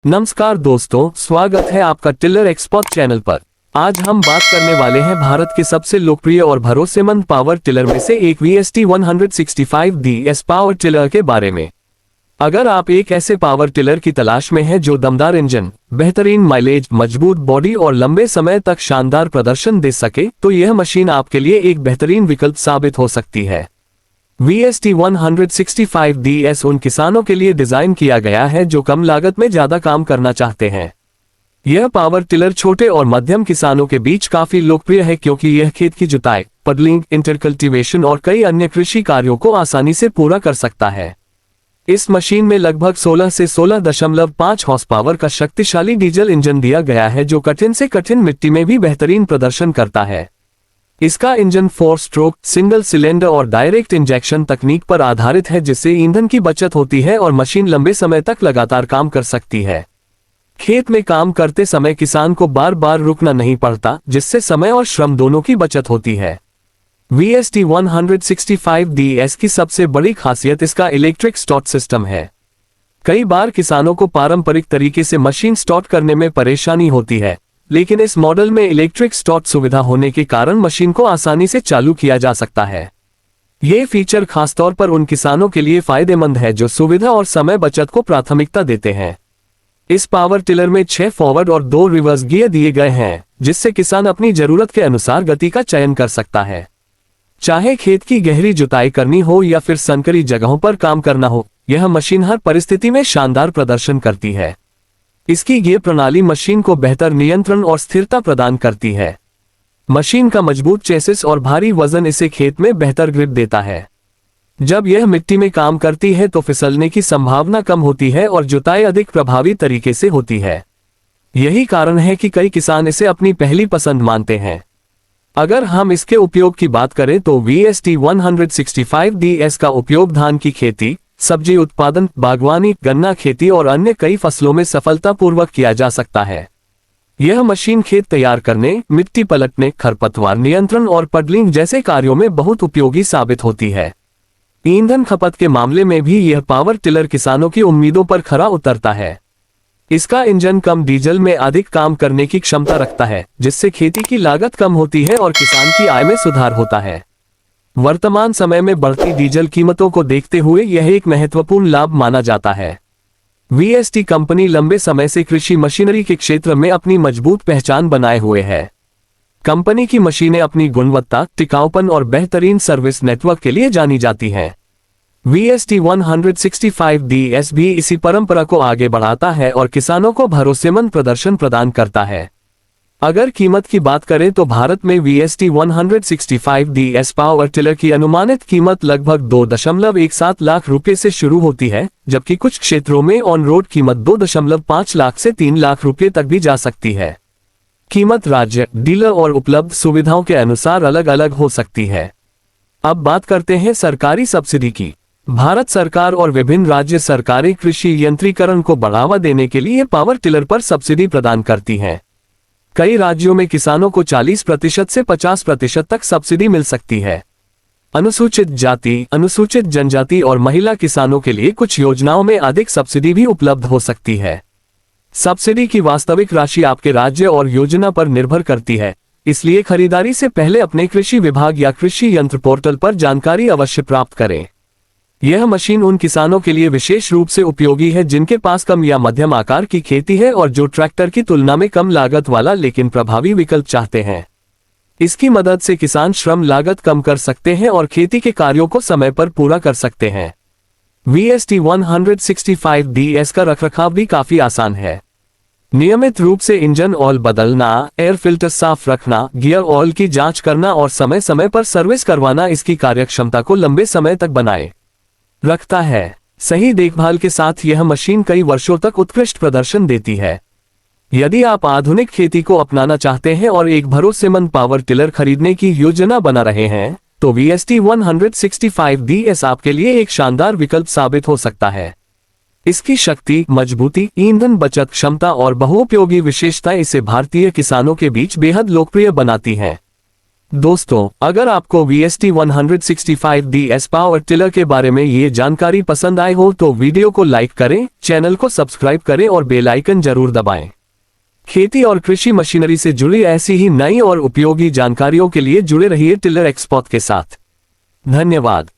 नमस्कार दोस्तों, स्वागत है आपका टिलर एक्सपर्ट चैनल पर। आज हम बात करने वाले हैं भारत के सबसे लोकप्रिय और भरोसेमंद पावर टिलर में से एक VST165DS पावर टिलर के बारे में। अगर आप एक ऐसे पावर टिलर की तलाश में हैं जो दमदार इंजन, बेहतरीन माइलेज, मजबूत बॉडी और लंबे समय तक शानदार प्रदर्शन दे सके, तो यह मशीन आपके लिए एक बेहतरीन विकल्प साबित हो सकती है। VST165DS उन किसानों के लिए डिजाइन किया गया है जो कम लागत में ज्यादा काम करना चाहते हैं। यह पावर टिलर छोटे और मध्यम किसानों के बीच काफी लोकप्रिय है क्योंकि यह खेत की जुताई, पडलिंग, इंटरकल्टीवेशन और कई अन्य कृषि कार्यों को आसानी से पूरा कर सकता है। इस मशीन में लगभग 16 से 16.5 हॉर्स पावर का शक्तिशाली डीजल इंजन दिया गया है जो कठिन से कठिन मिट्टी में भी बेहतरीन प्रदर्शन करता है। इसका इंजन 4 स्ट्रोक, सिंगल सिलेंडर और डायरेक्ट इंजेक्शन तकनीक पर आधारित है जिससे ईंधन की बचत होती है और मशीन लंबे समय तक लगातार काम कर सकती है। खेत में काम करते समय किसान को बार बार रुकना नहीं पड़ता, जिससे समय और श्रम दोनों की बचत होती है। VST165DS की सबसे बड़ी खासियत इसका इलेक्ट्रिक स्टार्ट सिस्टम है। कई बार किसानों को पारंपरिक तरीके से मशीन स्टार्ट करने में परेशानी होती है, लेकिन इस मॉडल में इलेक्ट्रिक स्टार्ट सुविधा होने के कारण मशीन को आसानी से चालू किया जा सकता है। ये फीचर खासतौर पर उन किसानों के लिए फायदेमंद है जो सुविधा और समय बचत को प्राथमिकता देते हैं। इस पावर टिलर में 6 फॉरवर्ड और 2 रिवर्स गियर दिए गए हैं, जिससे किसान अपनी जरूरत के अनुसार गति का चयन कर सकता है। चाहे खेत की गहरी जुताई करनी हो या फिर संकरी जगहों पर काम करना हो, यह मशीन हर परिस्थिति में शानदार प्रदर्शन करती है। इसकी गियर प्रणाली मशीन को बेहतर नियंत्रण और स्थिरता प्रदान करती है। मशीन का मजबूत चेसिस और भारी वजन इसे खेत में बेहतर ग्रिप देता है। जब यह मिट्टी में काम करती है तो फिसलने की संभावना कम होती है और जुताई अधिक प्रभावी तरीके से होती है। यही कारण है कि कई किसान इसे अपनी पहली पसंद मानते हैं। अगर हम इसके उपयोग की बात करें तो VST165DS का उपयोग धान की खेती, सब्जी उत्पादन, बागवानी, गन्ना खेती और अन्य कई फसलों में सफलतापूर्वक किया जा सकता है। यह मशीन खेत तैयार करने, मिट्टी पलटने, खरपतवार नियंत्रण और पडलिंग जैसे कार्यों में बहुत उपयोगी साबित होती है। ईंधन खपत के मामले में भी यह पावर टिलर किसानों की उम्मीदों पर खरा उतरता है। इसका इंजन कम डीजल में अधिक काम करने की क्षमता रखता है, जिससे खेती की लागत कम होती है और किसान की आय में सुधार होता है। वर्तमान समय में बढ़ती डीजल कीमतों को देखते हुए यह एक महत्वपूर्ण लाभ माना जाता है। VST कंपनी लंबे समय से कृषि मशीनरी के क्षेत्र में अपनी मजबूत पहचान बनाए हुए है। कंपनी की मशीनें अपनी गुणवत्ता, टिकाऊपन और बेहतरीन सर्विस नेटवर्क के लिए जानी जाती हैं। VST165DS भी इसी परंपरा को आगे बढ़ाता है और किसानों को भरोसेमंद प्रदर्शन प्रदान करता है। अगर कीमत की बात करें तो भारत में VST165DS पावर टिलर की अनुमानित कीमत लगभग 2.17 लाख रुपए से शुरू होती है, जबकि कुछ क्षेत्रों में ऑन रोड कीमत 2.5 लाख से 3 लाख रुपए तक भी जा सकती है। कीमत राज्य, डीलर और उपलब्ध सुविधाओं के अनुसार अलग अलग हो सकती है। अब बात करते हैं सरकारी सब्सिडी की। भारत सरकार और विभिन्न राज्य सरकारें कृषि यंत्रीकरण को बढ़ावा देने के लिए पावर टिलर पर सब्सिडी प्रदान करती हैं। कई राज्यों में किसानों को 40% से 50% तक सब्सिडी मिल सकती है। अनुसूचित जाति, अनुसूचित जनजाति और महिला किसानों के लिए कुछ योजनाओं में अधिक सब्सिडी भी उपलब्ध हो सकती है। सब्सिडी की वास्तविक राशि आपके राज्य और योजना पर निर्भर करती है, इसलिए खरीदारी से पहले अपने कृषि विभाग या कृषि यंत्र पोर्टल पर जानकारी अवश्य प्राप्त करें। यह मशीन उन किसानों के लिए विशेष रूप से उपयोगी है जिनके पास कम या मध्यम आकार की खेती है और जो ट्रैक्टर की तुलना में कम लागत वाला लेकिन प्रभावी विकल्प चाहते हैं। इसकी मदद से किसान श्रम लागत कम कर सकते हैं और खेती के कार्यों को समय पर पूरा कर सकते हैं। VST165DS का रखरखाव भी काफी आसान है। नियमित रूप से इंजन ऑयल बदलना, एयर फिल्टर साफ रखना, गियर ऑयल की जांच करना और समय समय पर सर्विस करवाना इसकी कार्यक्षमता को लंबे समय तक बनाए रखता है। सही देखभाल के साथ यह मशीन कई वर्षों तक उत्कृष्ट प्रदर्शन देती है। यदि आप आधुनिक खेती को अपनाना चाहते हैं और एक भरोसेमंद पावर टिलर खरीदने की योजना बना रहे हैं, तो VST165DS आपके लिए एक शानदार विकल्प साबित हो सकता है। इसकी शक्ति, मजबूती, ईंधन बचत क्षमता और बहुउपयोगी विशेषताएं इसे भारतीय किसानों के बीच बेहद लोकप्रिय बनाती हैं। दोस्तों, अगर आपको VST 165DS पावर टिलर के बारे में ये जानकारी पसंद आए हो तो वीडियो को लाइक करें, चैनल को सब्सक्राइब करें और बेल आइकन जरूर दबाएं। खेती और कृषि मशीनरी से जुड़ी ऐसी ही नई और उपयोगी जानकारियों के लिए जुड़े रहिए टिलर एक्सपर्ट के साथ। धन्यवाद।